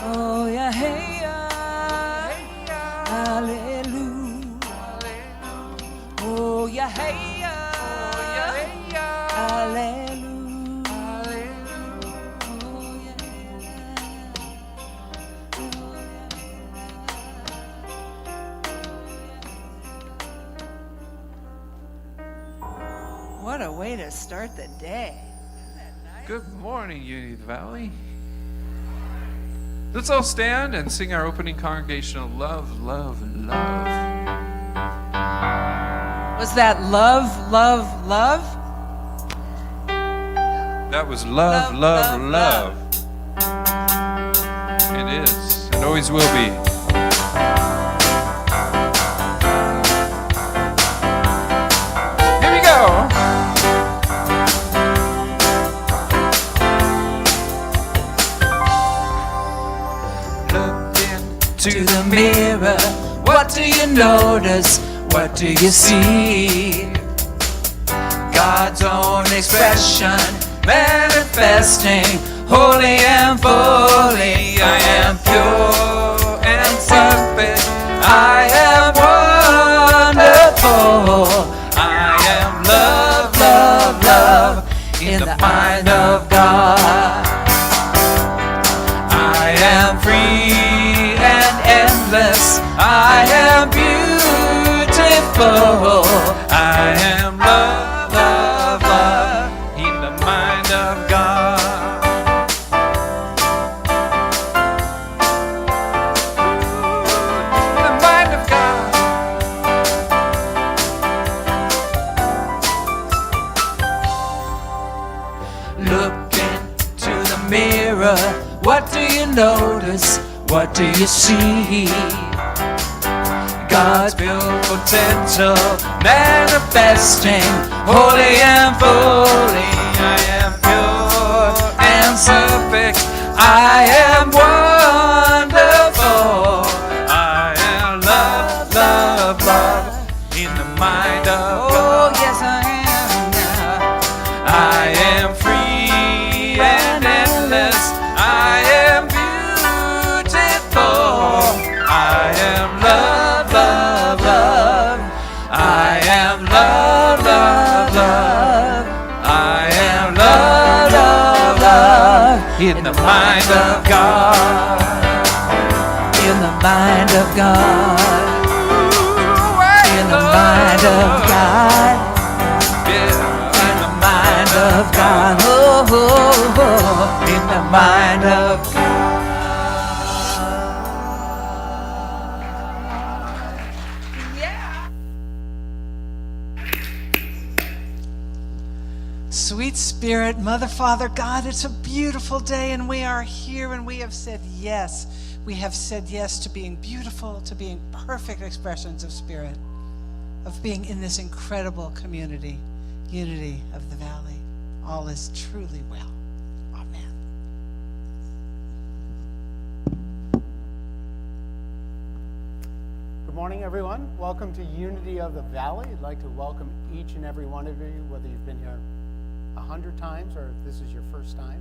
Oh yeah, hey yeah, hallelujah. Oh yeah, hey yeah, hallelujah. What a way to start the day. Isn't that nice? Good morning, Unity Valley. Let's all stand and sing our opening congregational Love, Love, Love. Was that love, love, love? That was love, love, love. It is. It always will be. Here we go. To the mirror, what do you notice? What do you see? God's own expression manifesting, holy and fully. I am pure and perfect. I am wonderful. I am love, love, love in the mind of God. I am free and endless. I am beautiful. I am love, love, love in the mind of God. In the mind of God. Look into the mirror. What do you notice? What do you see? God's pure potential manifesting, holy and fully. I am pure and perfect. I am wonderful. I am love, love, love in the mind of God. Oh, yes, I am now. I am free and endless. I am beautiful. I am love, love, love. I am love, love, love. I am love, love, love in the mind of God. In the mind of God. In the mind of God. In the mind of God. Oh, oh, oh. In the mind of God. Sweet Spirit, Mother, Father, God, it's a beautiful day and we are here and we have said yes. We have said yes to being beautiful, to being perfect expressions of Spirit, of being in this incredible community, unity of the Valley. All is truly well. Amen. Good morning, everyone. Welcome to Unity of the Valley. I'd like to welcome each and every one of you, whether you've been here 100 times or if this is your first time.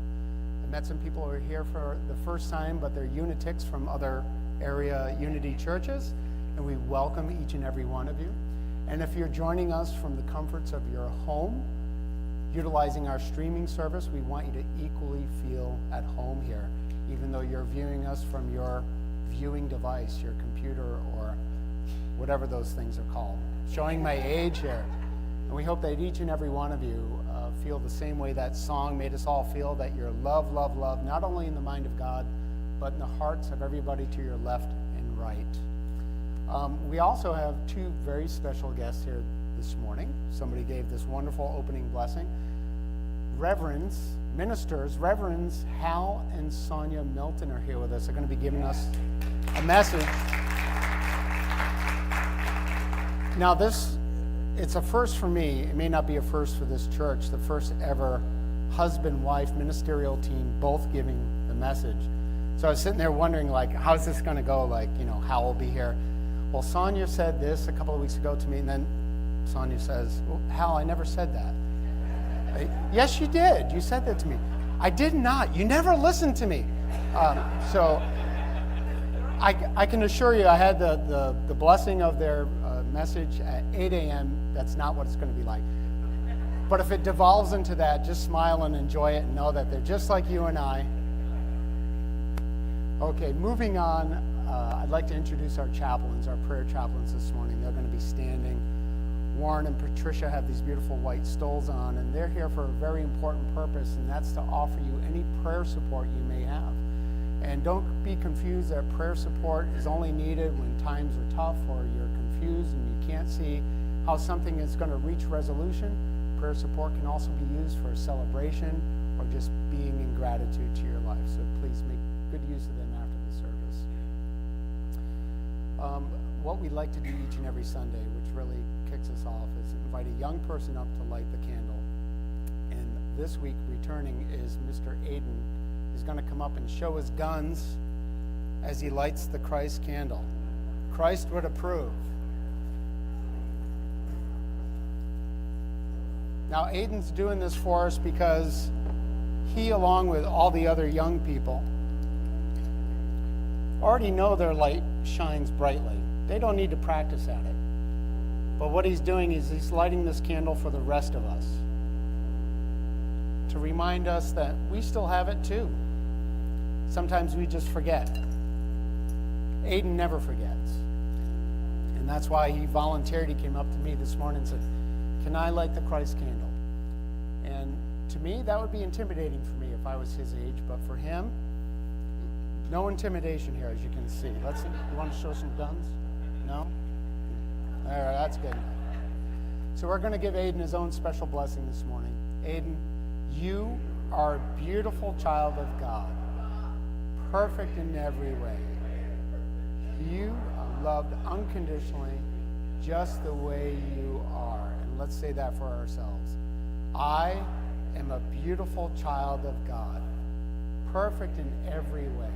I met some people who are here for the first time, but they're unitics from other area Unity churches, and we welcome each and every one of you. And if you're joining us from the comforts of your home, utilizing our streaming service, we want you to equally feel at home here, even though you're viewing us from your viewing device, your computer, or whatever those things are called. Showing my age here. And we hope that each and every one of you feel the same way that song made us all feel, that you're love, love, love, not only in the mind of God, but in the hearts of everybody to your left and right. We also have two very special guests here this morning. Somebody gave this wonderful opening blessing. Reverends Hal and Sonya Milton are here with us. They're going to be giving us a message. Now it's a first for me. It may not be a first for this church, the first ever husband-wife ministerial team both giving the message. So I was sitting there wondering, like, how's this going to go? Like, Hal will be here. Well, Sonya said this a couple of weeks ago to me, and then Sonya says, well, Hal, I never said that. Yes, you did. You said that to me. I did not. You never listened to me. So I can assure you I had the blessing of their message at 8 a.m. That's not what it's going to be like. But if it devolves into that, just smile and enjoy it and know that they're just like you and I. Okay, moving on, I'd like to introduce our chaplains, our prayer chaplains this morning. They're going to be standing. Warren and Patricia have these beautiful white stoles on, and they're here for a very important purpose, and that's to offer you any prayer support you may have. And don't be confused that prayer support is only needed when times are tough or you're confused and you can't see how something is going to reach resolution. Prayer support can also be used for a celebration or just being in gratitude to your life. So please make good use of them after the service. What we like to do each and every Sunday, which really kicks us off, is invite a young person up to light the candle. And this week, returning is Mr. Aiden. He's going to come up and show his guns as he lights the Christ candle. Christ would approve. Now, Aiden's doing this for us because he, along with all the other young people, already know their light shines brightly. They don't need to practice at it. But what he's doing is he's lighting this candle for the rest of us, to remind us that we still have it too. Sometimes we just forget. Aiden never forgets. And that's why he volunteered. He came up to me this morning and said, "Can I light the Christ candle?" And to me, that would be intimidating for me if I was his age. But for him, no intimidation here, as you can see. You want to show some guns? No? All right, that's good. So we're going to give Aiden his own special blessing this morning. Aiden, you are a beautiful child of God, perfect in every way. You are loved unconditionally, just the way you are. And let's say that for ourselves. I am a beautiful child of God, perfect in every way.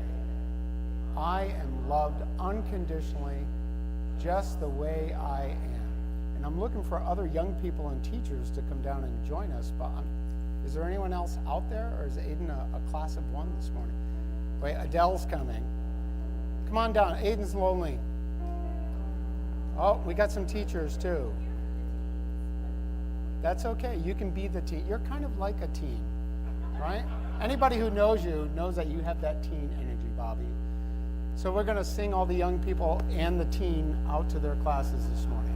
I am loved unconditionally, just the way I am. And I'm looking for other young people and teachers to come down and join us. But is there anyone else out there, or is Aiden a class of one this morning? Wait, Adele's coming. Come on down. Aiden's lonely. Oh, we got some teachers too. That's okay. You can be the teen. You're kind of like a teen, right? Anybody who knows you knows that you have that teen energy, Bobby. So we're going to sing all the young people and the teen out to their classes this morning.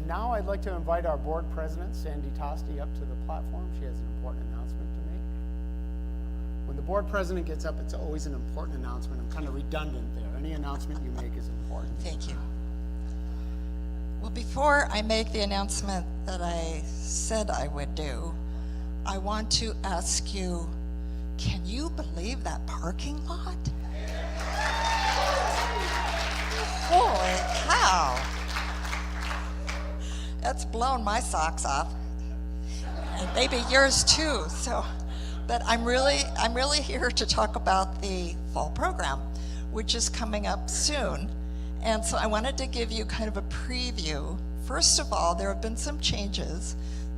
Now I'd like to invite our board president, Sandy Tosti, up to the platform. She has an important announcement to make. When the board president gets up, it's always an important announcement. I'm kind of redundant there. Any announcement you make is important. Thank you. Well, before I make the announcement that I said I would do, I want to ask you, can you believe that parking lot? Holy cow. That's blown my socks off, and maybe yours too. But I'm really here to talk about the fall program, which is coming up soon. And so I wanted to give you kind of a preview. First of all, there have been some changes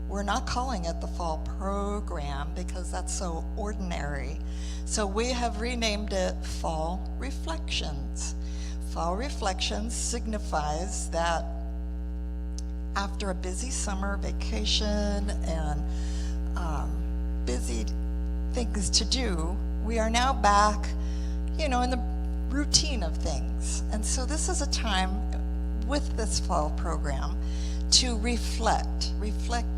we're not calling it the fall program because that's so ordinary. So we have renamed it Fall Reflections. Fall Reflections signifies that after a busy summer vacation and busy things to do, we are now back, in the routine of things. And so this is a time with this fall program to reflect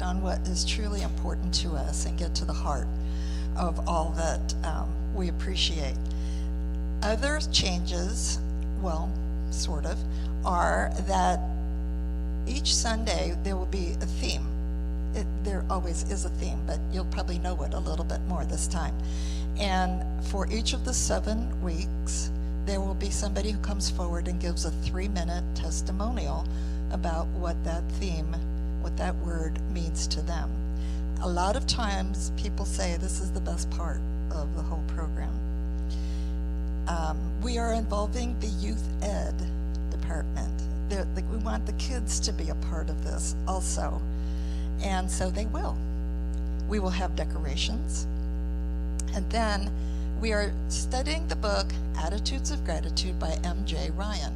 on what is truly important to us and get to the heart of all that we appreciate. Other changes, well, sort of, are that each Sunday there will be a theme. There always is a theme, but you'll probably know it a little bit more this time. And for each of the 7 weeks, there will be somebody who comes forward and gives a 3-minute testimonial about what that theme, what that word means to them. A lot of times people say this is the best part of the whole program. We are involving the youth ed department. We want the kids to be a part of this also. And so they will. We will have decorations. And then we are studying the book Attitudes of Gratitude by M.J. Ryan.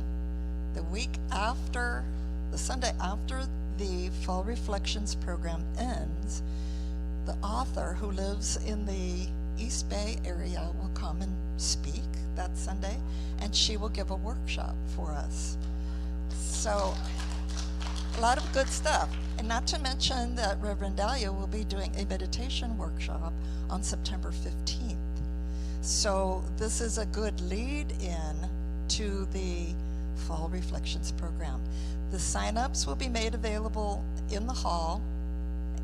The Sunday after the Fall Reflections program ends, the author who lives in the East Bay area will come and speak that Sunday, and she will give a workshop for us. So a lot of good stuff. And not to mention that Reverend Dahlia will be doing a meditation workshop on September 15th. So this is a good lead in to the Fall Reflections program. The sign-ups will be made available in the hall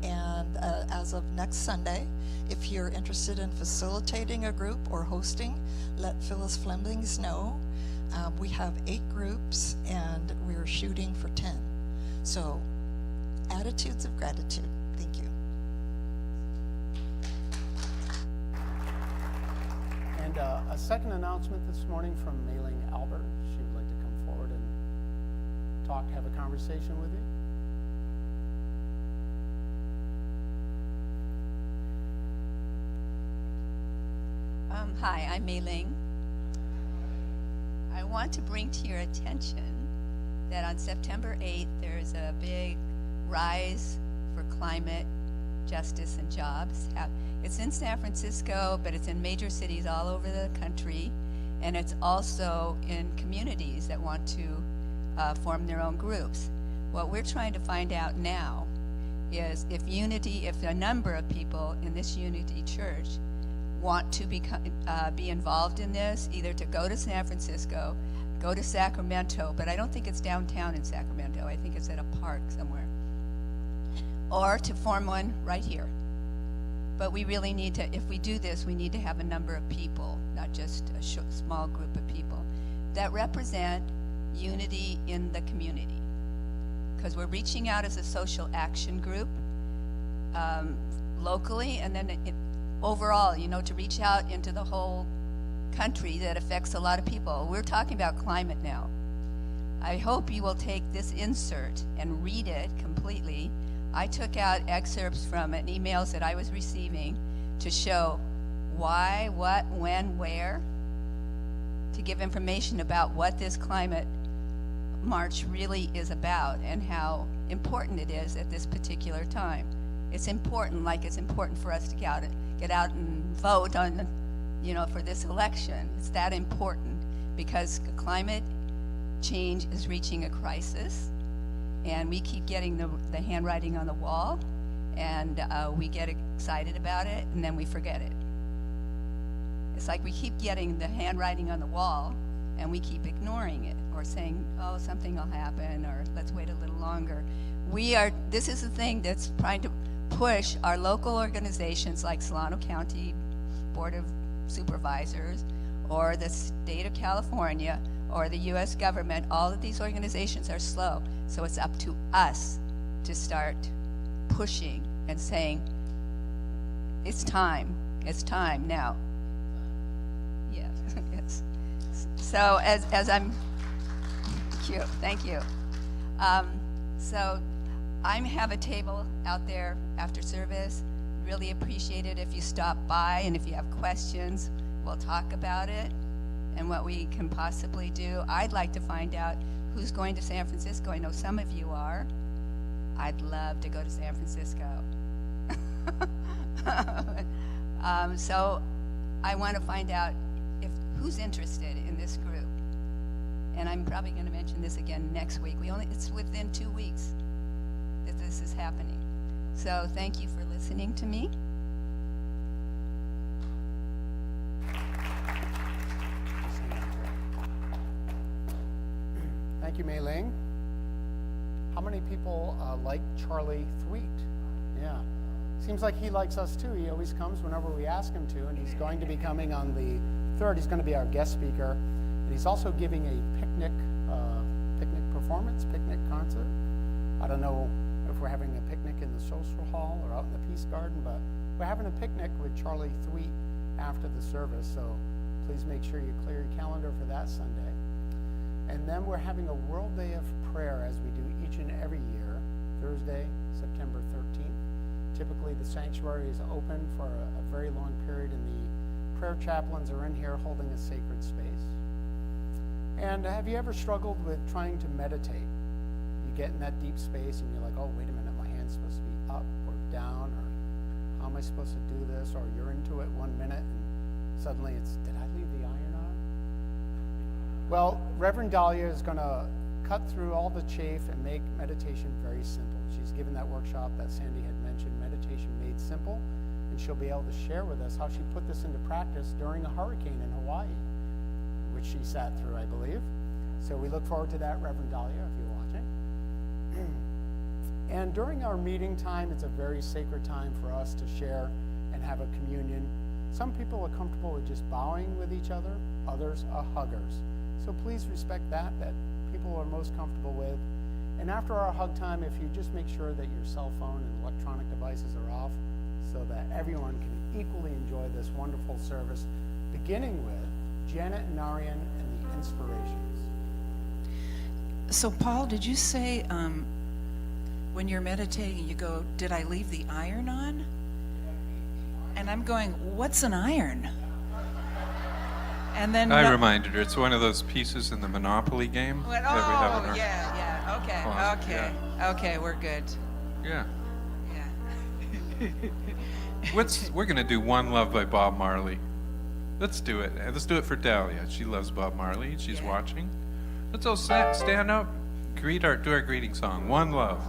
and as of next Sunday. If you're interested in facilitating a group or hosting, let Phyllis Flemings know. We have 8 groups and we're shooting for 10. So Attitudes of Gratitude. Thank you. And a second announcement this morning from Mailing Albert. She would like to come forward and have a conversation with you. Hi, I'm Mei Ling. I want to bring to your attention that on September 8th, there's a big Rise for Climate Justice and Jobs. It's in San Francisco, but it's in major cities all over the country, and it's also in communities that want to form their own groups. What we're trying to find out now is if a number of people in this Unity Church want to be involved in this, either to go to San Francisco, go to Sacramento, but I don't think it's downtown in Sacramento. I think it's at a park somewhere. Or to form one right here. But we really need to, if we do this, we need to have a number of people, not just a small group of people, that represent unity in the community. Because we're reaching out as a social action group locally, and then overall, to reach out into the whole country that affects a lot of people. We're talking about climate now. I hope you will take this insert and read it completely. I took out excerpts from emails that I was receiving to show why, what, when, where, to give information about what this climate march really is about and how important it is at this particular time. It's important, like it's important for us to get out and vote on, for this election. It's that important because climate change is reaching a crisis, and we keep getting the handwriting on the wall, and we get excited about it, and then we forget it. It's like we keep getting the handwriting on the wall, and we keep ignoring it, or saying, oh, something will happen, or let's wait a little longer. This is the thing that's trying to push our local organizations like Solano County Board of Supervisors, or the state of California, or the U.S. government. All of these organizations are slow, so it's up to us to start pushing and saying, it's time now. Yes, yes. So as I'm, thank you. So I have a table out there after service. Really appreciate it if you stop by, and if you have questions, we'll talk about it and what we can possibly do. I'd like to find out who's going to San Francisco. I know some of you are. I'd love to go to San Francisco. So I want to find out who's interested in this group. And I'm probably going to mention this again next week. It's within 2 weeks that this is happening. So thank you for listening to me. Thank you, Mei Ling. How many people like Charlie Thweet? Yeah. Seems like he likes us too. He always comes whenever we ask him to, and he's going to be coming on the 3rd. He's going to be our guest speaker. And he's also giving a picnic concert. I don't know if we're having a picnic in the social hall or out in the Peace Garden, but we're having a picnic with Charlie Thweet after the service, so please make sure you clear your calendar for that Sunday. And then we're having a World Day of Prayer, as we do each and every year, Thursday, September 13th. Typically, the sanctuary is open for a very long period, and the prayer chaplains are in here holding a sacred space. And have you ever struggled with trying to meditate? You get in that deep space and you're like, oh, wait a minute, my hand's supposed to be up or down, or how am I supposed to do this? Or you're into it 1 minute and suddenly it's, did I leave the iron on? Well, Reverend Dahlia is going to cut through all the chafe and make meditation very simple. She's given that workshop that Sandy had mentioned, Meditation Made Simple, and she'll be able to share with us how she put this into practice during a hurricane in Hawaii, which she sat through, I believe. So we look forward to that, Reverend Dahlia, if you're watching. And during our meeting time, it's a very sacred time for us to share and have a communion. Some people are comfortable with just bowing with each other, others are huggers. So please respect that people are most comfortable with. And after our hug time, if you just make sure that your cell phone and electronic devices are off so that everyone can equally enjoy this wonderful service, beginning with Janet and Narian and the Inspirations. So Paul, did you say when you're meditating you go, did I leave the iron on? And I'm going, what's an iron? And then I reminded her, it's one of those pieces in the Monopoly game that we have in our... Okay, okay, we're good. Yeah. Yeah. We're going to do One Love by Bob Marley. Let's do it. Let's do it for Dahlia. She loves Bob Marley. She's watching. Let's all stand up, do our greeting song. One Love.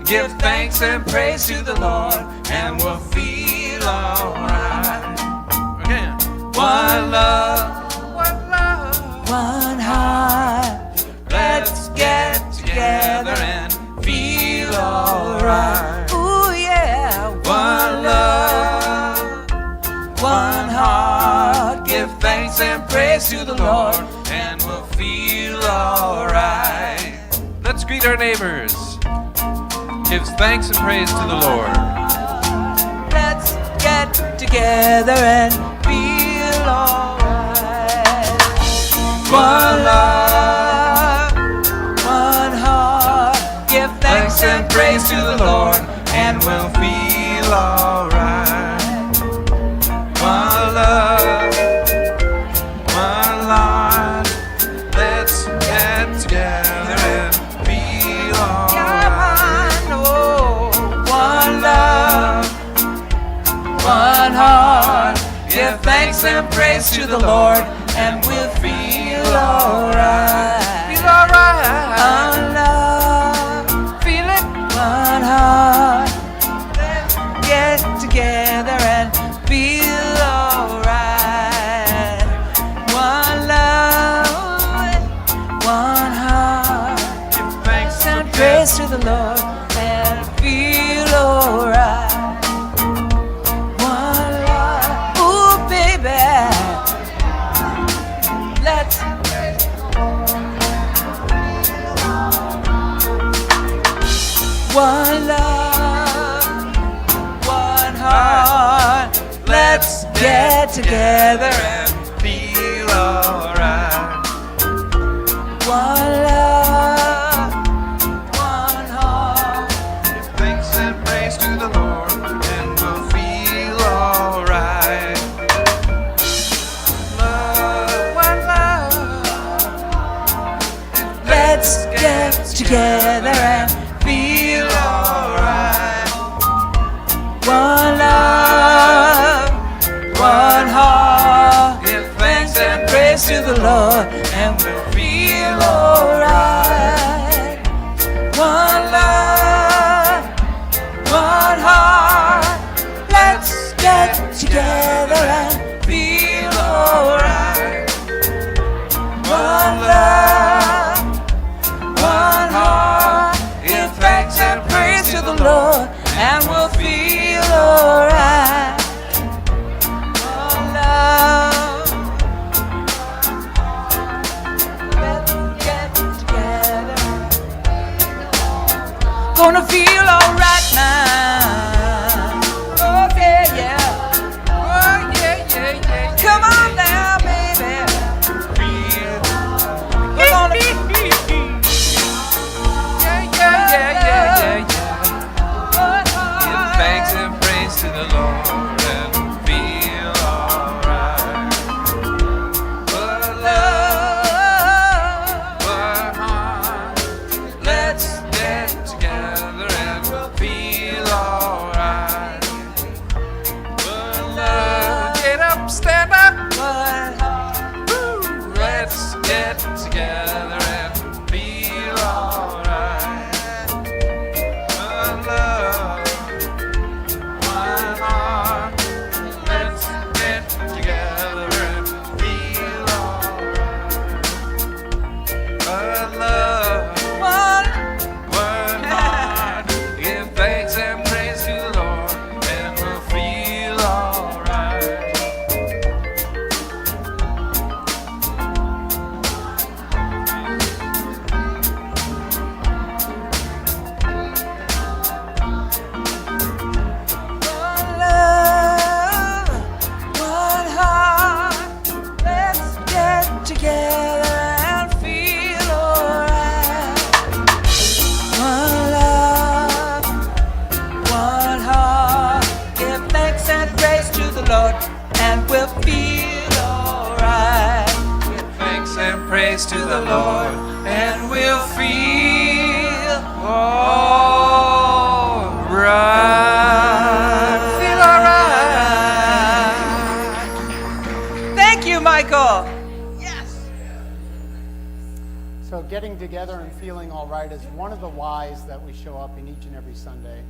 Give thanks and praise to the Lord, and we'll feel alright. Again. One love, one heart. Let's get together and feel alright. Ooh yeah. One love, one heart. Give thanks and praise to the Lord, and we'll feel alright. Let's greet our neighbors. Gives thanks and praise to the Lord. Let's get together and feel alright. One love, one heart. Give thanks and praise to the Lord, and we'll feel alright. One love, one Lord. Let's get together and feel alright. One heart, give thanks and praise to the Lord, and we'll feel alright. Feel alright. One love, feel it. One heart, let's get together and feel alright. One love, one praise to the Lord and feel alright. One love, ooh baby, let's one love, one heart. Let's get together and feel alright. one love, one heart. Give thanks and praise to the Lord, and we'll feel alright. One love. Let's get together and feel alright. One love, one heart. Give thanks and Praise to the Lord and we'll feel alright. One love, one heart. Let's get together and feel alright. One love, one heart. Give thanks and praise to the Lord and we'll feel alright. One love. Let's get together. Gonna feel alright now. Oh yeah, yeah. Oh yeah, yeah, yeah. Come on now, baby. We're gonna yeah, yeah, yeah, yeah, yeah. Give thanks and praise to the Lord, and feel alright. One love, one heart. Let's get together and we'll feel alright. One love. Get up, stand up. Woo. Let's get together and feel alright. One love, one heart. Let's get together and feel alright. One love, One one heart. Give thanks and praise to the Lord, and we'll feel alright. One love, one heart. Let's get together and feel alright. One love, one heart. Give thanks and praise to the Lord, and we'll feel alright. Give thanks and praise to the Lord, and we'll feel alright. Feel alright. Thank you, Michael. So getting together and feeling all right is one of the whys that we show up in each and every Sunday.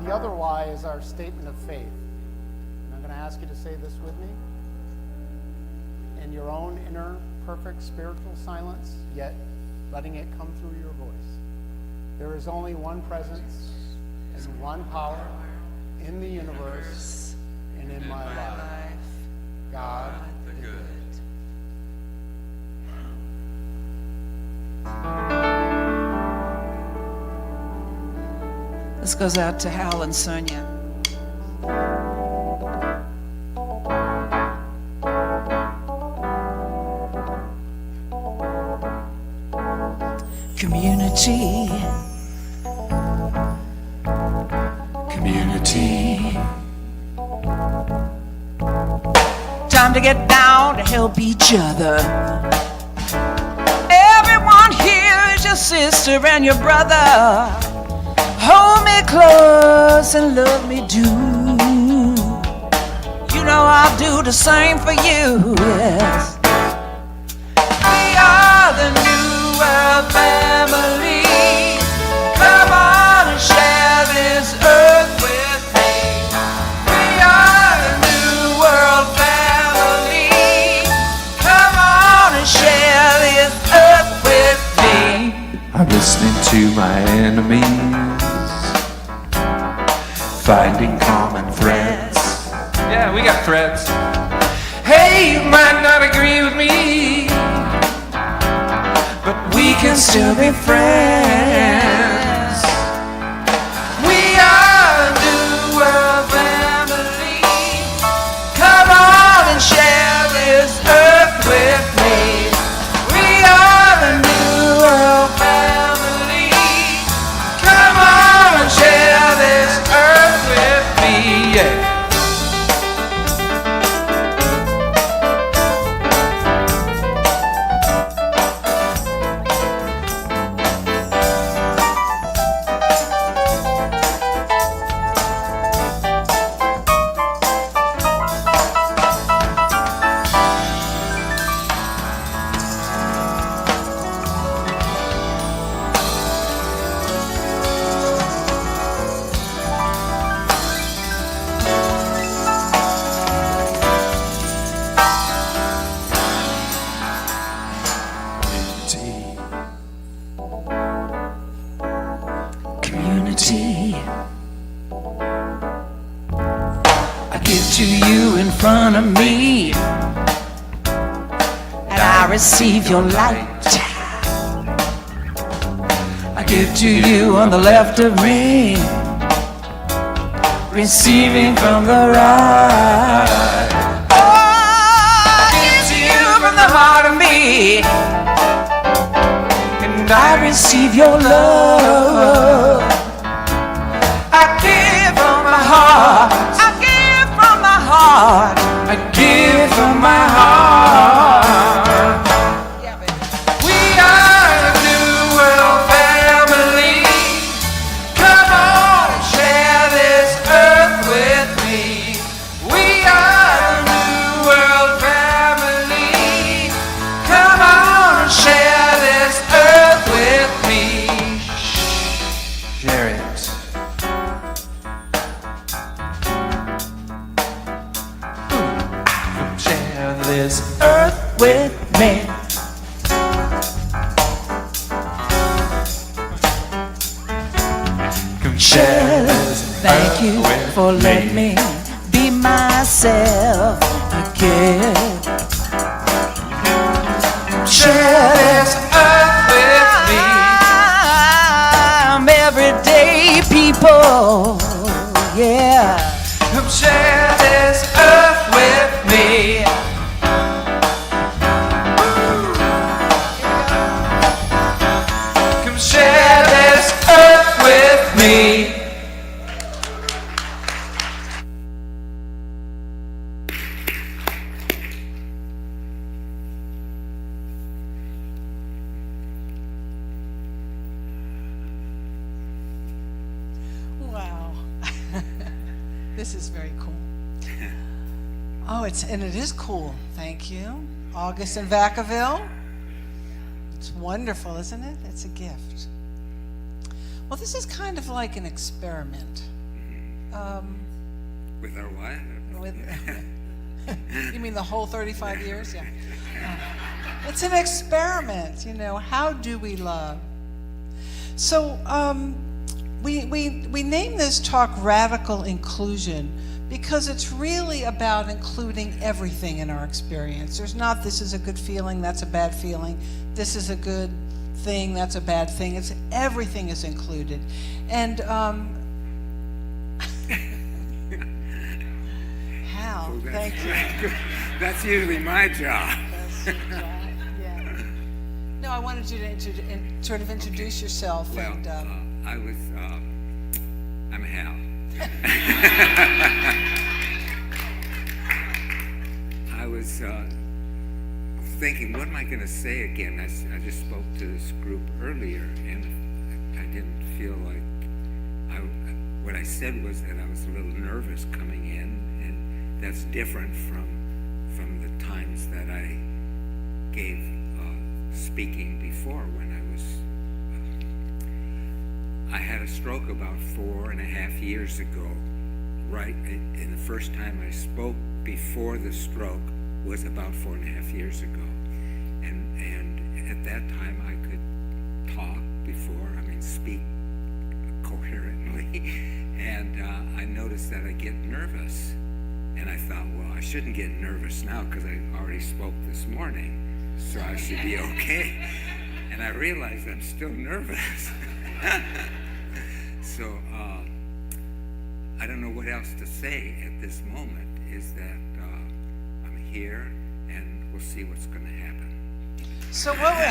The other why is our statement of faith. And I'm going to ask you to say this with me. In your own inner perfect spiritual silence, yet letting it come through your voice. There is only one presence and one power in the universe and in my life. God the good. This goes out to Hal and Sonya. Community. Community. Time to get down to help each other. Everyone here is your sister and your brother. Hold me close and love me do. You know I'll do the same for you, yes. We are the New World family. Come on and share this earth with me. We are the New World family. Come on and share this earth with me. I'm just listening to my enemies, finding common threads. Yeah, we got threads. Hey, you might not agree with me, but we can still be friends. We are the New World Family. Come on and share this earth with me. We are the New World Family. Come on and share this earth with me. Yeah. Community. I give to you in front of me, and I receive your light. I give to you on the left of me, receiving from the right. Oh, I give to you from the heart of me, and I receive your love. I give from my heart. I give from my heart. I give from my heart. We are the New World Family. Come on and share this earth with me. We are the New World Family. Come on and share this earth with me. Share it. Share this earth with me. Come share this. Thank you for letting me be myself again. Share this earth with me. I'm everyday people, yeah. Come share this earth with me. Come share this earth with me. Wow. This is very cool. Oh, it is cool. Thank you. August in Vacaville. It's wonderful, isn't it? It's a gift. Well, this is kind of like an experiment. With our what? With, you mean the whole 35 years? Yeah. It's an experiment, you know. How do we love? So we name this talk Radical Inclusion because it's really about including everything in our experience. There's not this is a good feeling, that's a bad feeling. This is a good thing, that's a bad thing. It's everything is included. And Hal, thank you. That's usually my job. Yeah. No, I wanted you to sort of introduce yourself. Well, And I'm Hal. I was thinking, what am I going to say again? I just spoke to this group earlier, and I didn't feel like what I said was that I was a little nervous coming in, and that's different from the times that I gave speaking before when I had a stroke about 4.5 years ago, right? And the first time I spoke before the stroke was about 4.5 years ago. And at that time I could talk before, that I get nervous. And I thought, well, I shouldn't get nervous now because I already spoke this morning, so I should be okay. And I realized I'm still nervous. So I don't know what else to say at this moment, is that I'm here and we'll see what's going to happen. So what we,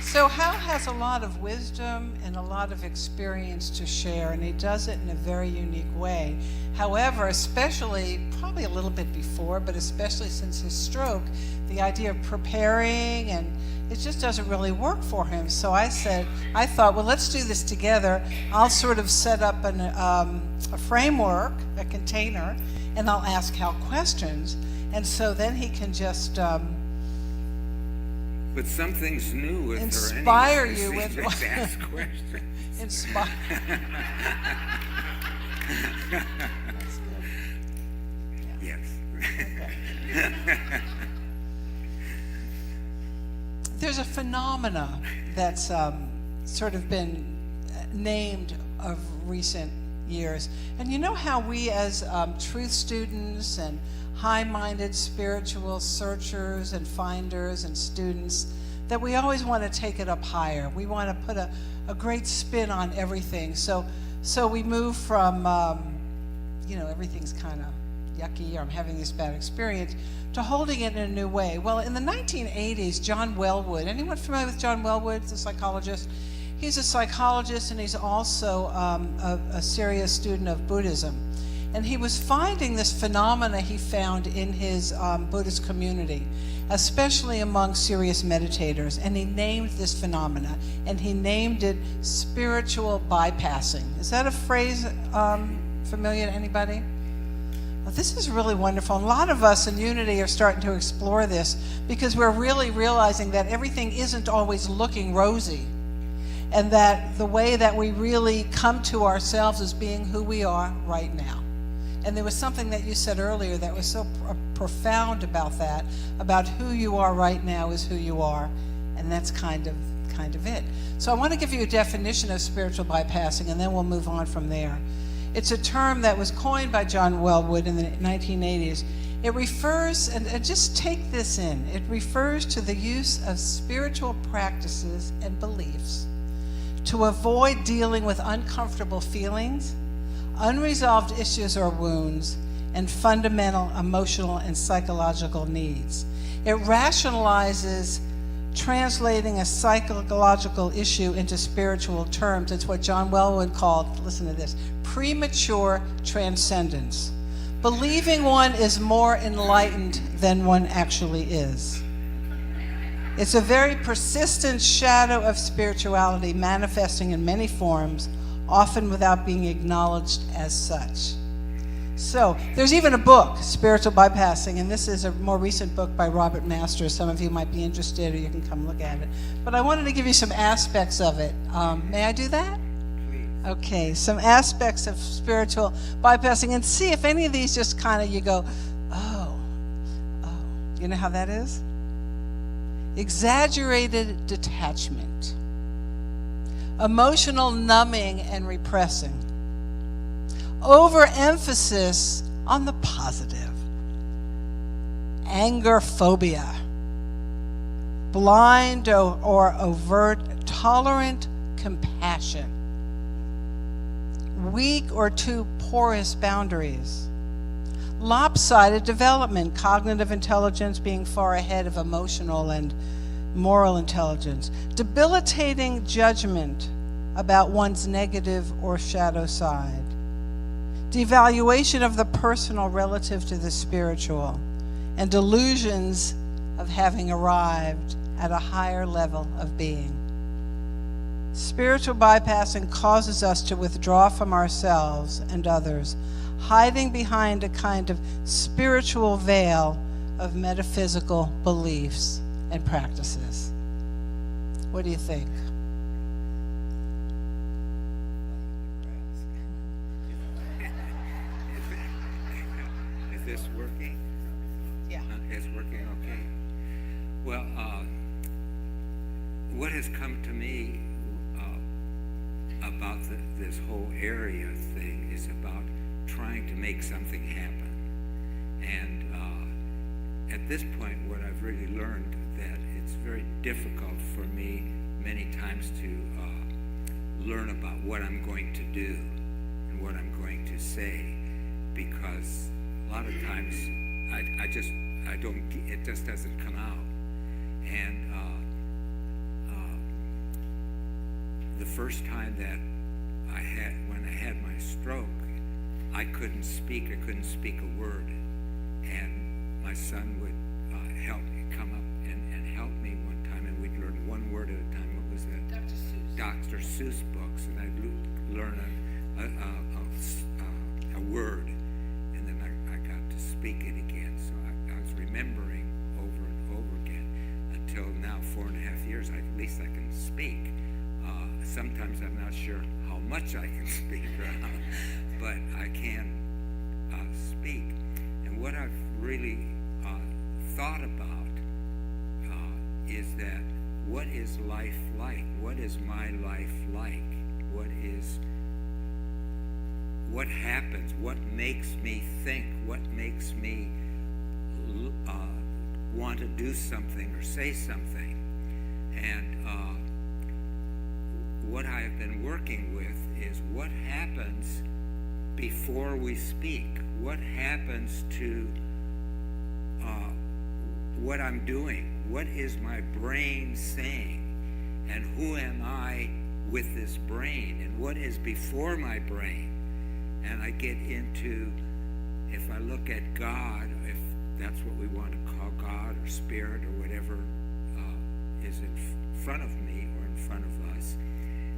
So Hal has a lot of wisdom and a lot of experience to share, and he does it in a very unique way. However, especially, probably a little bit before, but especially since his stroke, the idea of preparing, and it just doesn't really work for him. So I thought, well, let's do this together. I'll sort of set up a framework, a container, and I'll ask Hal questions. And so then he can just But something's new with inspire her anyway. you with Just ask questions. inspire. Yes. There's a phenomena that's sort of been named of recent years. And you know how we as truth students and high-minded spiritual searchers and finders and students, that we always want to take it up higher. We want to put a great spin on everything. So we move from, everything's kind of yucky, or I'm having this bad experience, to holding it in a new way. Well, in the 1980s, John Wellwood, anyone familiar with John Wellwood, the psychologist? He's a psychologist, and he's also a serious student of Buddhism. And he was finding this phenomena he found in his Buddhist community, especially among serious meditators. And he named this phenomena, and he named it spiritual bypassing. Is that a phrase familiar to anybody? Well, this is really wonderful. And a lot of us in Unity are starting to explore this because we're really realizing that everything isn't always looking rosy, and that the way that we really come to ourselves is being who we are right now. And there was something that you said earlier that was so profound about that, about who you are right now is who you are, and that's kind of it. So I want to give you a definition of spiritual bypassing, and then we'll move on from there. It's a term that was coined by John Wellwood in the 1980s. It refers, and just take this in, it refers to the use of spiritual practices and beliefs to avoid dealing with uncomfortable feelings, unresolved issues or wounds, and fundamental emotional and psychological needs. It rationalizes translating a psychological issue into spiritual terms. It's what John Wellwood called, listen to this, premature transcendence. Believing one is more enlightened than one actually is. It's a very persistent shadow of spirituality manifesting in many forms, often without being acknowledged as such. So there's even a book, Spiritual Bypassing, and this is a more recent book by Robert Masters. Some of you might be interested, or you can come look at it. But I wanted to give you some aspects of it. May I do that? Please. Okay, some aspects of spiritual bypassing, and see if any of these just kind of you go, oh. You know how that is? Exaggerated detachment, emotional numbing and repressing, overemphasis on the positive, anger phobia, blind or overt tolerant compassion, weak or too porous boundaries, lopsided development, cognitive intelligence being far ahead of emotional and moral intelligence, debilitating judgment about one's negative or shadow side, devaluation of the personal relative to the spiritual, and delusions of having arrived at a higher level of being. Spiritual bypassing causes us to withdraw from ourselves and others, hiding behind a kind of spiritual veil of metaphysical beliefs and practices. What do you think? Is this working? Yeah. It's working, okay. Well, what has come to me about this whole area thing is about trying to make something happen. And at this point, what I've really learned that it's very difficult for me many times to learn about what I'm going to do and what I'm going to say, because a lot of times it just doesn't come out. And the first time that when I had my stroke, I couldn't speak a word. And my son would come up and help me one time, and we'd learn one word at a time. What was that? Dr. Seuss books, and I'd learn a word, and then I got to speak it again. So I was remembering over and over again until now, 4.5 years, at least I can speak. Sometimes I'm not sure how much I can speak, but I can speak. And what I've really thought about is that what is life like? What is my life like? What happens? What makes me think? What makes me want to do something or say something? And what I've been working with is what happens before we speak. What happens to what I'm doing? What is my brain saying? And who am I with this brain? And what is before my brain? And I get into, if I look at God, if that's what we want to call God or Spirit or whatever is in front of me or in front of us,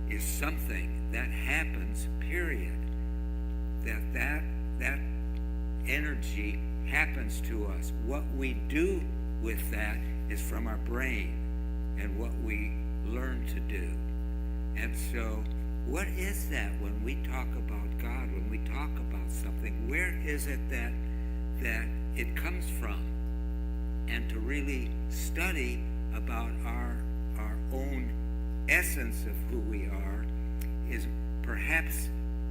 is something that happens, period. That energy happens to us. What we do with that is from our brain and what we learn to do. And so what is that when we talk about God, when we talk about something? Where is it that it comes from? And to really study about our own essence of who we are is perhaps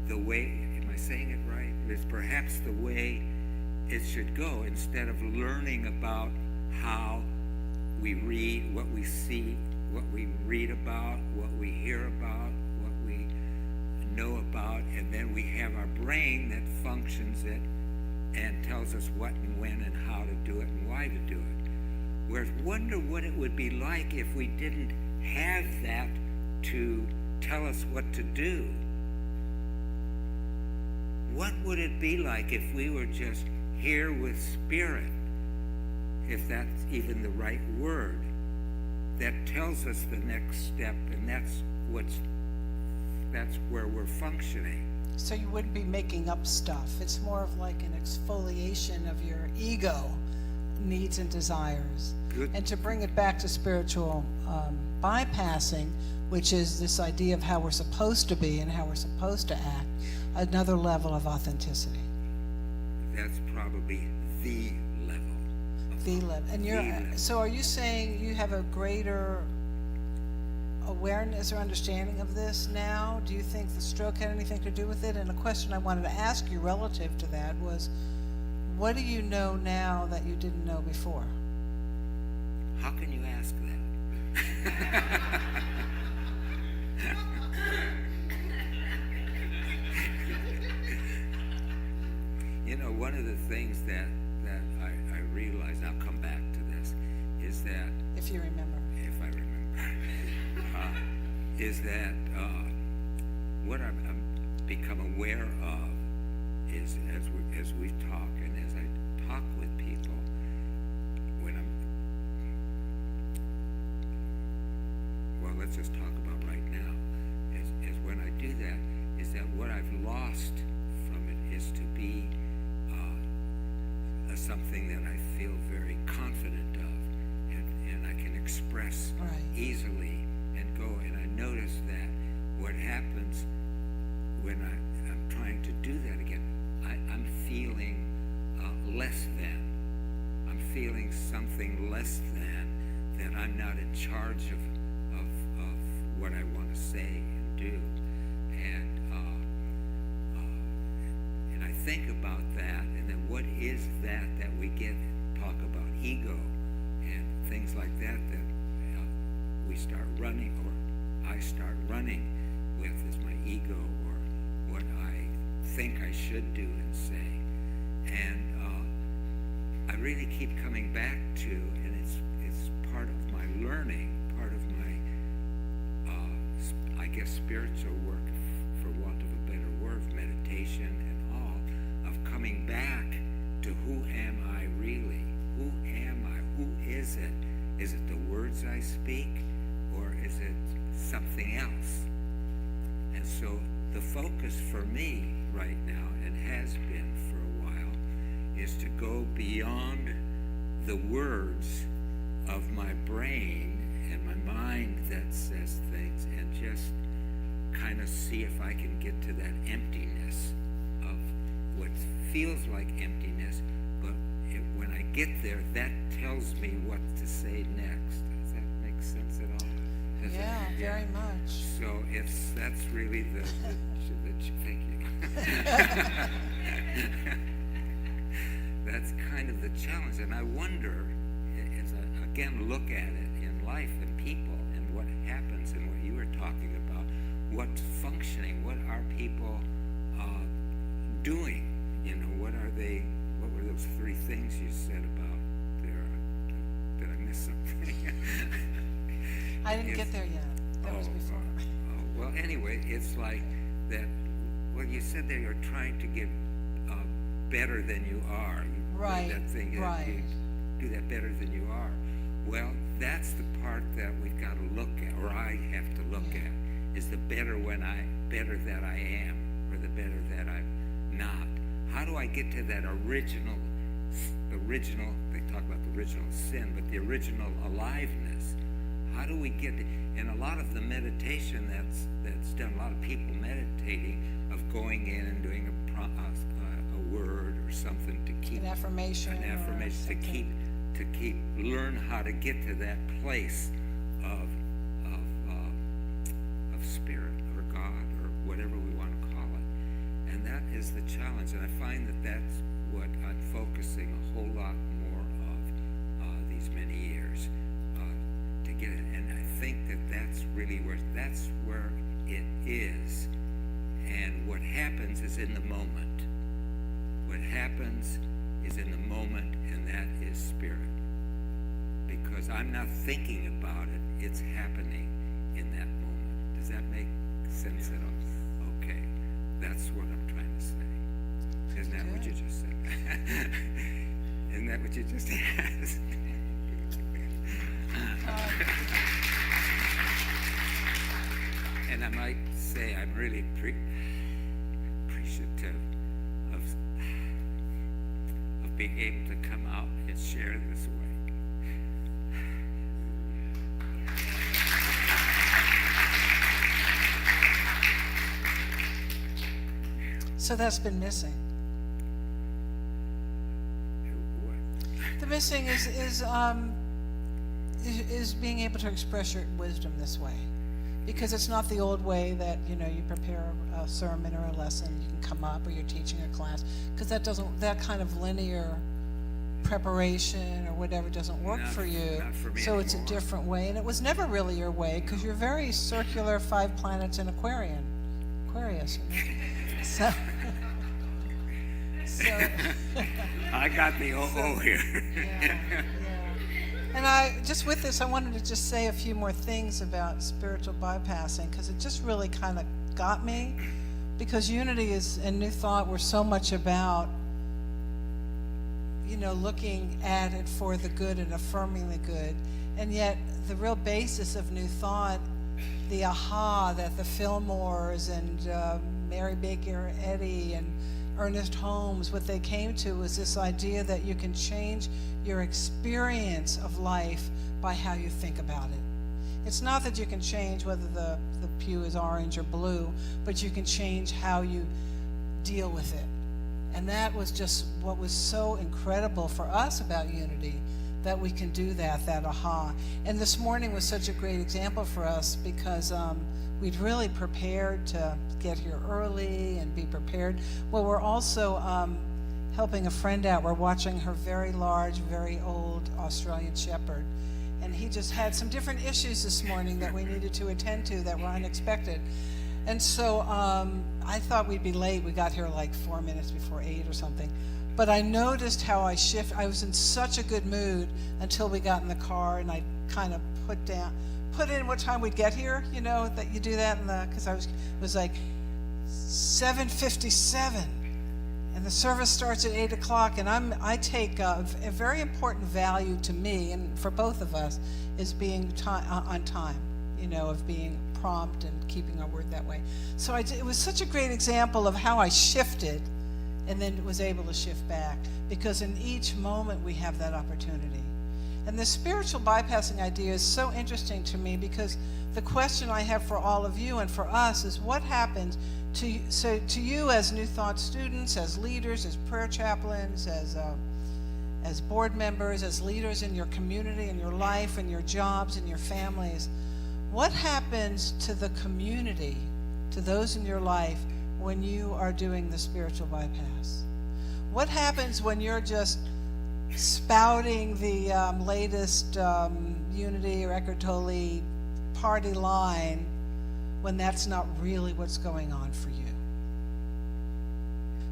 the way, am I saying it right? Is perhaps the way it should go, instead of learning about how we read, what we see, what we read about, what we hear about, what we know about, and then we have our brain that functions it and tells us what and when and how to do it and why to do it. Whereas wonder what it would be like if we didn't have that to tell us what to do. What would it be like if we were just here with Spirit, if that's even the right word, that tells us the next step, and that's where we're functioning. So you wouldn't be making up stuff. It's more of like an exfoliation of your ego needs and desires. Good. And to bring it back to spiritual bypassing, which is this idea of how we're supposed to be and how we're supposed to act, another level of authenticity. That's probably the level. The level. And you're, so are you saying you have a greater awareness or understanding of this now? Do you think the stroke had anything to do with it? And a question I wanted to ask you relative to that was, what do you know now that you didn't know before? How can you ask that? You know, one of the things that I realized, I'll come back to this, is that, If you remember. if I remember, is that what I've become aware of is as we talk and as I talk with people, let's just talk about right now, is when I do that, is that what I've lost from it is to be something that I feel very confident of, and I can express easily and go. And I notice that what happens when I'm trying to do that again, I'm feeling less than. I'm feeling something less than, that I'm not in charge of what I want to say and do. And I think about that, and then what is that we talk about ego and things like that we start running, or I start running with, is my ego, or what I think I should do and say. And I really keep coming back to, and it's part of my learning, part of my, I guess, spiritual work, for want of a better word, meditation and all, of coming back to who am I really? Who am I? Who is it? Is it the words I speak, or is it something else? And so the focus for me right now, and has been for a while, is to go beyond the words of my brain and my mind that says things, and just kind of see if I can get to that emptiness of what feels like emptiness, but when I get there, that tells me what to say next. Does that make sense at all? Yeah, very much. So that's really the thank you. That's kind of the challenge, and I wonder, as I again look at it in life and people and what happens and what you were talking about, what's functioning, what are people doing? You know, what are they? What were those 3 things you said about there? Did I miss something? I didn't get there yet. That was before. Well, anyway, it's like that. Well, you said that you're trying to get better than you are. Right. That thing. Right. You do that better than you are. Well, that's the part that we've got to look at, or I have to look at, is the better that I am, or the better that I'm not. How do I get to that original, they talk about the original sin, but the original aliveness? How do we get it? And a lot of the meditation that's done, a lot of people meditating, of going in and doing a word or something to keep An affirmation to keep learn how to get to that place of spirit or God or whatever we want to call it. And that is the challenge. And I find that that's what I'm focusing a whole lot more of these many years to get it. And I think that that's really where it is. And what happens is in the moment. What happens is in the moment, and that is spirit. Because I'm not thinking about it, it's happening in that moment. Does that make sense at all? Okay. That's what I'm trying to say. Isn't that what you just said? Isn't that what you just asked? And I might say I'm really appreciative of being able to come out and share this way. So that's been missing. What? The missing is being able to express your wisdom this way, because it's not the old way that you prepare a sermon or a lesson, you can come up, or you're teaching a class, because that kind of linear preparation or whatever doesn't work for you. Not for me so it's a anymore. different way, and it was never really your way, because you're very circular, 5 planets in Aquarius. So I got the OO here. yeah. And I just with this, I wanted to just say a few more things about spiritual bypassing, because it just really kind of got me, because unity and New Thought were so much about looking at it for the good and affirming the good, and yet the real basis of New Thought, the aha that the Fillmores and Mary Baker Eddy and Ernest Holmes, what they came to was this idea that you can change your experience of life by how you think about it. It's not that you can change whether the pew is orange or blue, but you can change how you deal with it. And that was just what was so incredible for us about unity, that we can do that aha. And this morning was such a great example for us because we'd really prepared to get here early and be prepared. Well, we're also helping a friend out. We're watching her very large, very old Australian Shepherd. And he just had some different issues this morning that we needed to attend to that were unexpected. And so I thought we'd be late. We got here like 4 minutes before 8 or something. But I noticed how I was in such a good mood until we got in the car, and I kind of put in what time we'd get here, that you do that, because it was like 7:57, and the service starts at 8 o'clock, and I take a very important value to me, and for both of us, is being on time, of being prompt and keeping our word that way. So it was such a great example of how I shifted and then was able to shift back, because in each moment we have that opportunity. And the spiritual bypassing idea is so interesting to me, because the question I have for all of you and for us is, what happens to you as New Thought students, as leaders, as prayer chaplains, as board members, as leaders in your community, in your life, in your jobs, in your families? What happens to the community, to those in your life, when you are doing the spiritual bypass? What happens when you're just spouting the latest Unity or Eckhart Tolle party line when that's not really what's going on for you?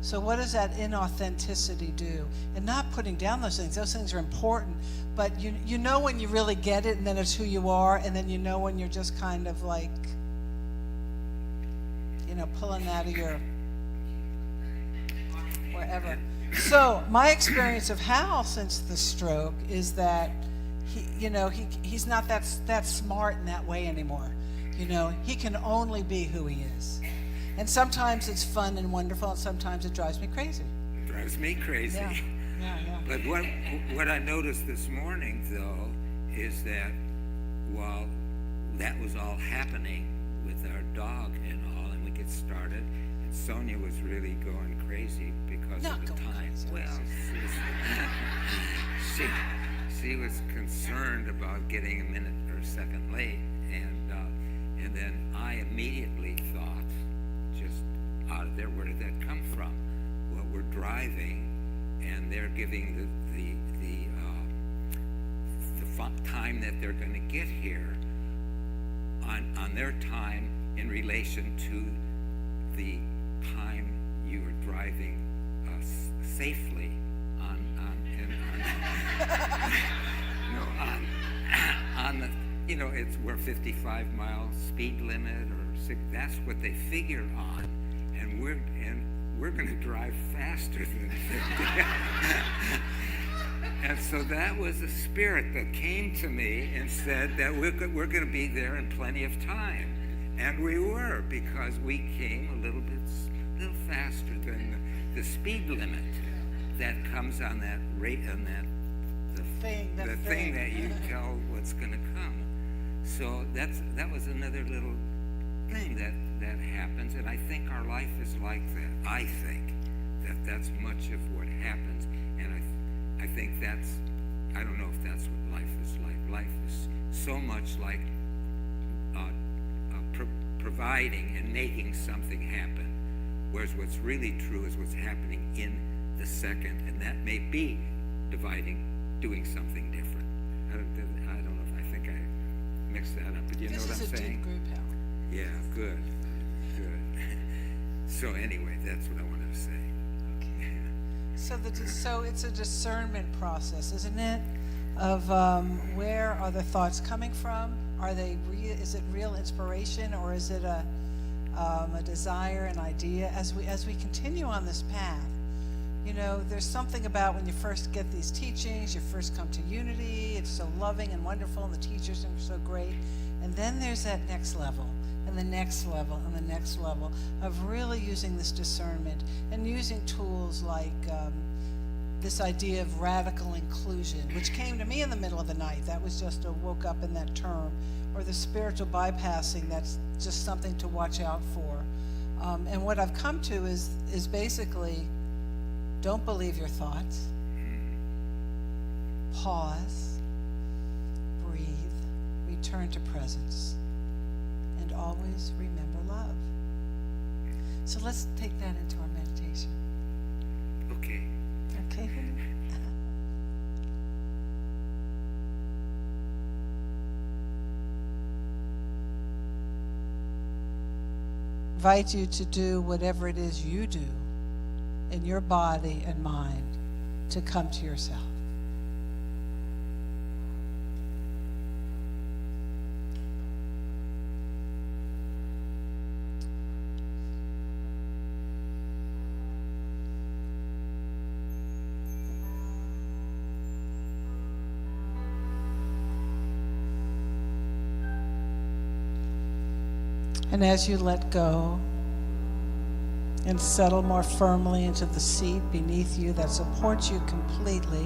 So what does that inauthenticity do? And not putting down those things are important, but you know when you really get it, and then it's who you are, and then when you're just kind of like, pulling out of your wherever. So my experience of Hal since the stroke is that he's not that smart in that way anymore. He can only be who he is. And sometimes it's fun and wonderful, and sometimes it drives me crazy. It drives me crazy. Yeah. But what I noticed this morning, though, is that while that was all happening with our dog and all, and we get started, and Sonya was really going crazy because of the time. Well, she was concerned about getting a minute or a second late, and then I immediately thought, just out of there, where did that come from? Well, we're driving, and they're giving the time that they're going to get here on their time in relation to the time you were driving safely on the we're 55-mile speed limit or 6. That's what they figure on, and we're going to drive faster than 50. And so that was a spirit that came to me and said that we're going to be there in plenty of time. And we were, because we came a little faster than the speed limit that comes on that rate, on the thing that you tell what's going to come. So that was another little thing that happens, and I think our life is like that. I think that's much of what happens, and I think I don't know if that's what life is like. Life is so much like providing and making something happen, whereas what's really true is what's happening in the second, and that may be doing something different. I don't know if I think I mixed that up, but you know what I'm saying? This is a deep group, Hal. Yeah, good. So anyway, that's what I wanted to say. Okay. So it's a discernment process, isn't it? Of where are the thoughts coming from? Are they is it real inspiration, or is it a desire, an idea? As we continue on this path, there's something about when you first get these teachings, you first come to Unity, it's so loving and wonderful, and the teachers are so great. And then there's that next level, and the next level, and the next level of really using this discernment and using tools like this idea of radical inclusion, which came to me in the middle of the night. That was just a woke up in that term. Or the spiritual bypassing, that's just something to watch out for. And what I've come to is basically, don't believe your thoughts. Pause, breathe, return to presence, and always remember love. So let's take that into our meditation. Okay. Okay? Invite you to do whatever it is you do in your body and mind to come to yourself. And as you let go and settle more firmly into the seat beneath you that supports you completely,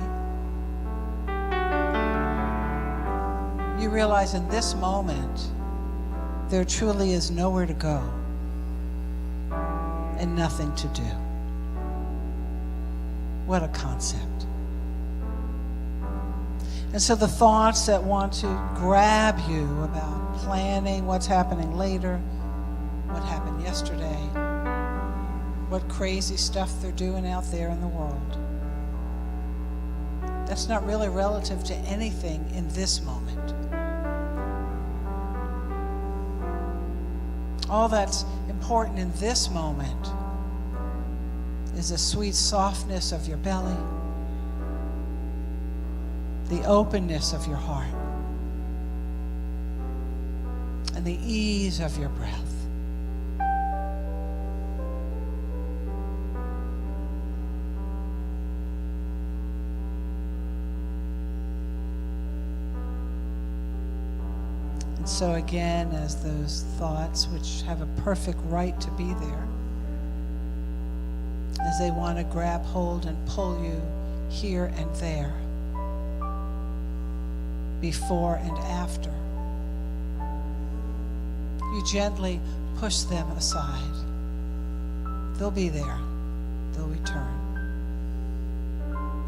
you realize in this moment there truly is nowhere to go and nothing to do. What a concept. And so the thoughts that want to grab you about planning what's happening later, what happened yesterday, what crazy stuff they're doing out there in the world, that's not really relative to anything in this moment. All that's important in this moment is the sweet softness of your belly, the openness of your heart, and the ease of your breath. And so again, as those thoughts, which have a perfect right to be there, as they want to grab hold and pull you here and there, before and after, you gently push them aside. They'll be there. They'll return.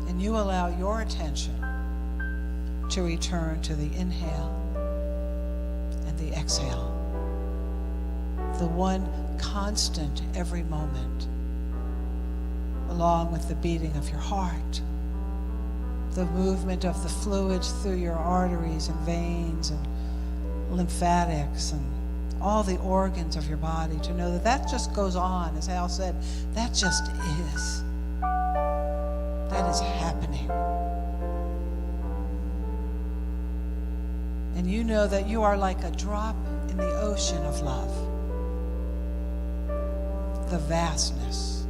And you allow your attention to return to the inhale and the exhale, the one constant every moment, along with the beating of your heart, the movement of the fluids through your arteries and veins and lymphatics and all the organs of your body, to know that that just goes on. As Hal said, that just is. That is happening. And you know that you are like a drop in the ocean of love. The vastness,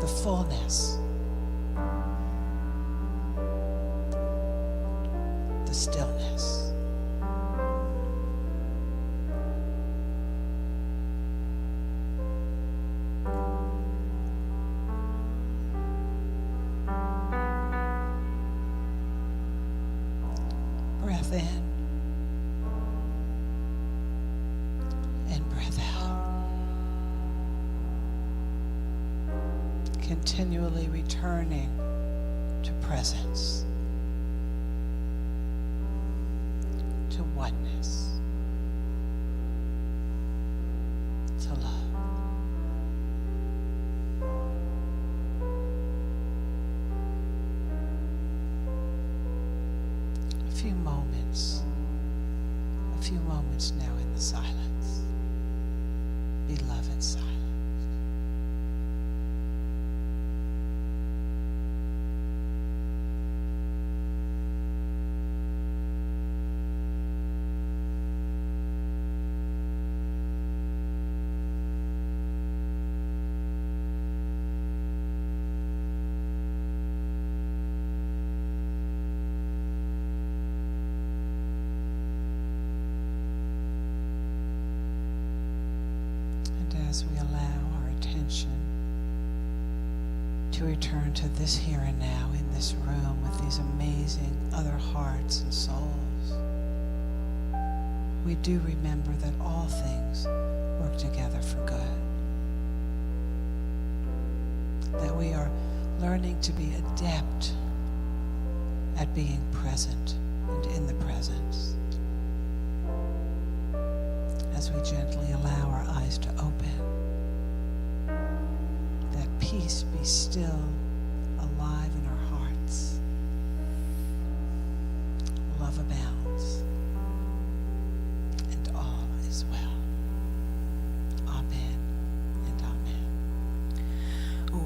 the fullness, the stillness. Breath in and breath out. Continually returning to presence, to oneness, to love. A few moments now in the silence. Beloved silence. As we allow our attention to return to this here and now in this room with these amazing other hearts and souls, we do remember that all things work together for good. That we are learning to be adept at being present and in the presence. As we gently allow our eyes to open, that peace be still alive in our hearts. Love abounds, and all is well. Amen and amen.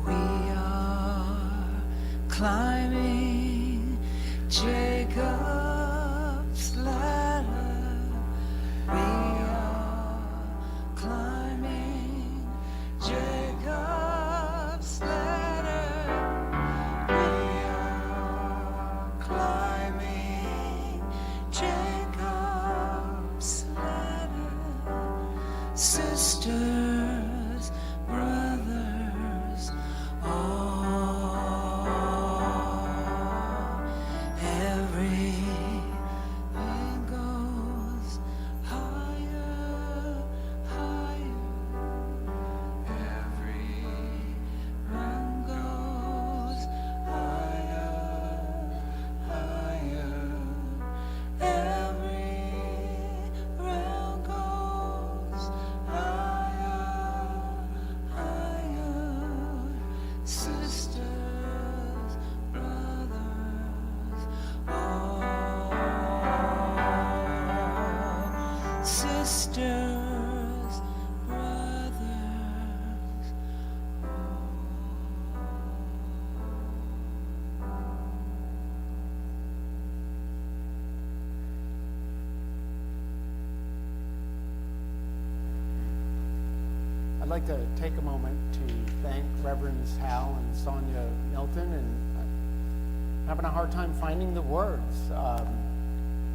We are climbing Jacob's ladder. We are climbing Jacob's ladder. We are climbing Jacob's ladder. Sisters, brothers, all, everything goes higher, higher. Every run goes higher, higher. Every round goes higher, higher. Sisters, brothers, all. Sisters, brothers, I'd like to take a moment to thank Reverends Hal and Sonya Milton, and I'm having a hard time finding the words.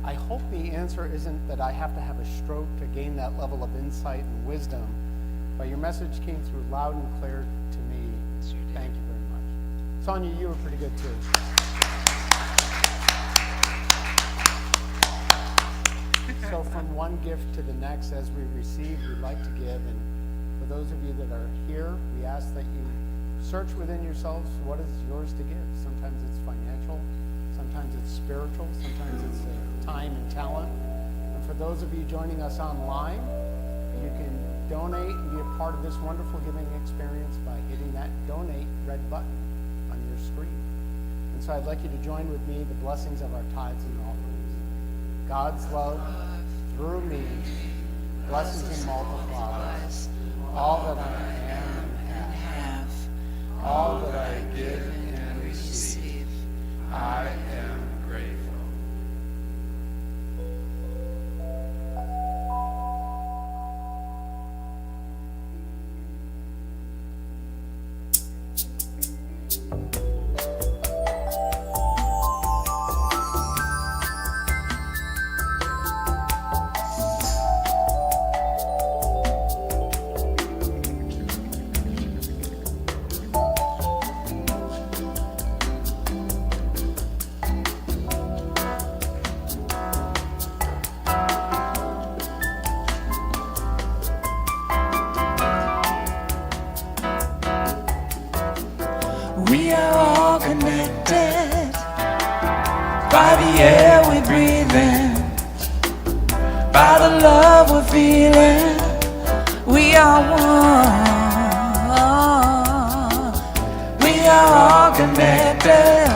I hope the answer isn't that I have to have a stroke to gain that level of insight and wisdom, but your message came through loud and clear to me. Thank you very much. Sonya, you were pretty good too. So from one gift to the next, as we receive, we'd like to give. And for those of you that are here, we ask that you search within yourselves what is yours to give. Sometimes it's financial, sometimes it's spiritual, sometimes it's time and talent. And for those of you joining us online, you can donate and be a part of this wonderful giving experience by hitting that donate red button on your screen. And so I'd like you to join with me the blessings of our tithes and offerings. God's love through me blesses and multiplies all that I am and have, all that I give and receive. I am grateful. we are all connected by the air we breathe in, by the love we're feeling. We are one. We are all connected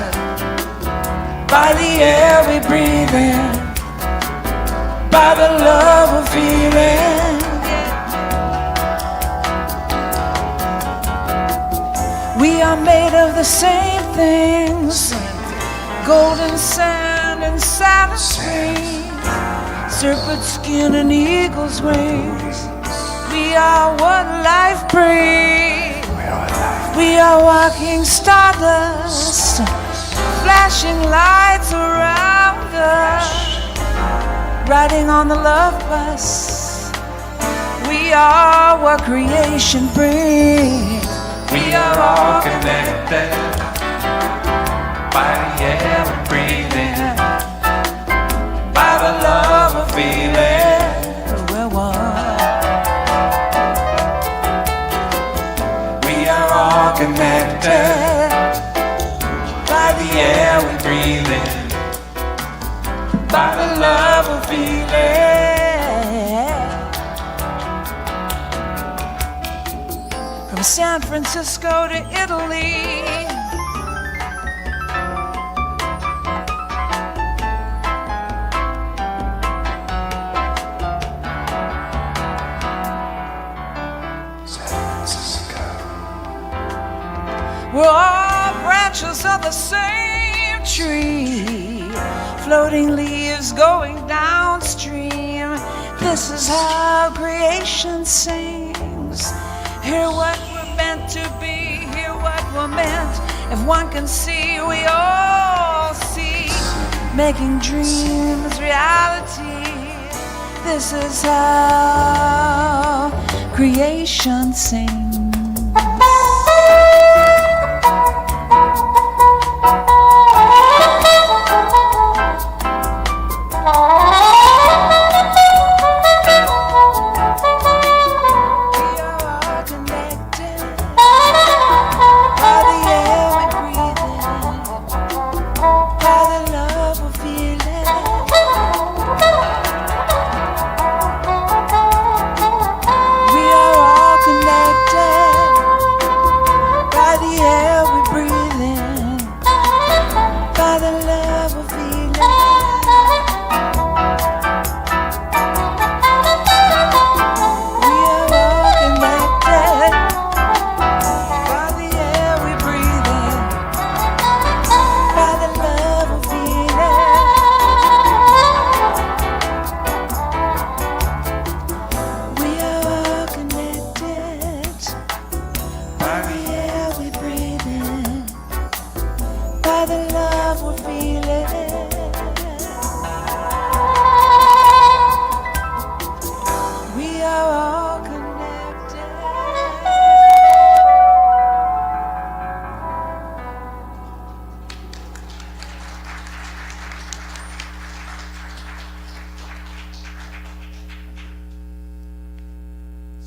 by the air we breathe in, by the love we're feeling. We are made of the same things, golden sand and satin springs, serpent skin and eagle's wings. We are what life brings. We are walking stardust, flashing lights around us, riding on the love bus. We are what creation brings. We are all connected by the air we breathe in, by the love we're feeling. We're one. We are all connected by the air we breathe in, San Francisco to Italy. We're all branches of the same tree, floating leaves going downstream. This is how creation sings. Hear what we're meant to be, hear what we're meant. If one can see, we all see, making dreams reality. This is how creation sings.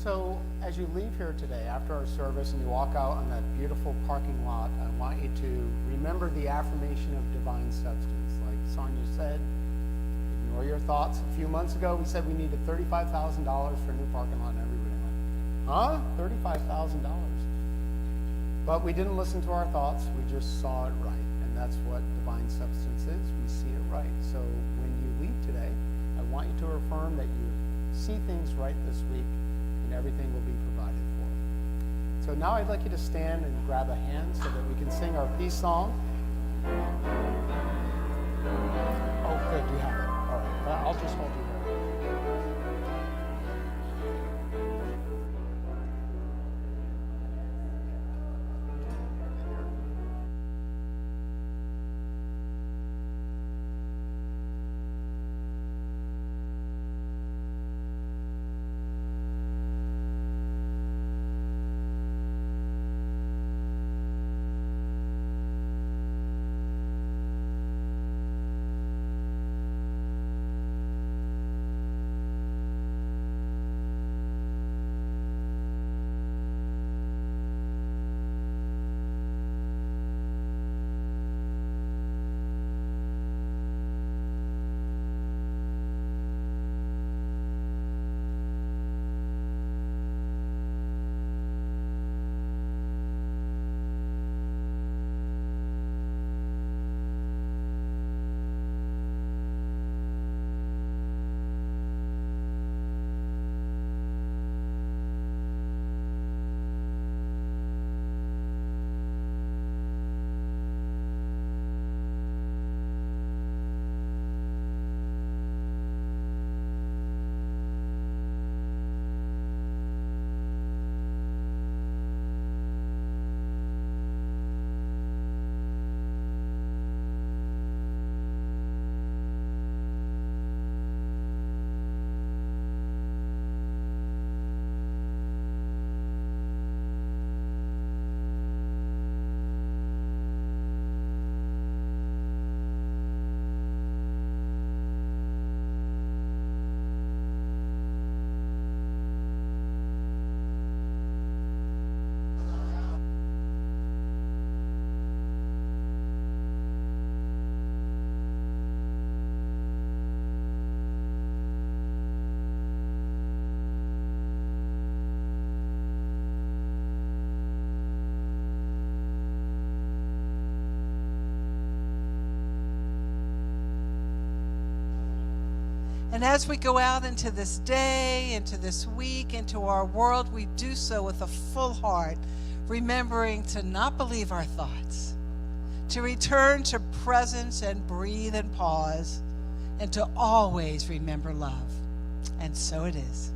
So as you leave here today after our service and you walk out on that beautiful parking lot, I want you to remember the affirmation of divine substance. Like Sonya said, ignore your thoughts. A few months ago, we said we needed $35,000 for a new parking lot, and everybody went, huh? $35,000? But we didn't listen to our thoughts. We just saw it right, and that's what divine substance is. We see it right. So when you leave today, I want you to affirm that you see things right this week, and everything will be provided for. So now I'd like you to stand and grab a hand so that we can sing our peace song. Oh, good, you have it. All right, I'll just hold you there. And as we go out into this day, into this week, into our world, we do so with a full heart, remembering to not believe our thoughts, to return to presence and breathe and pause, and to always remember love. And so it is.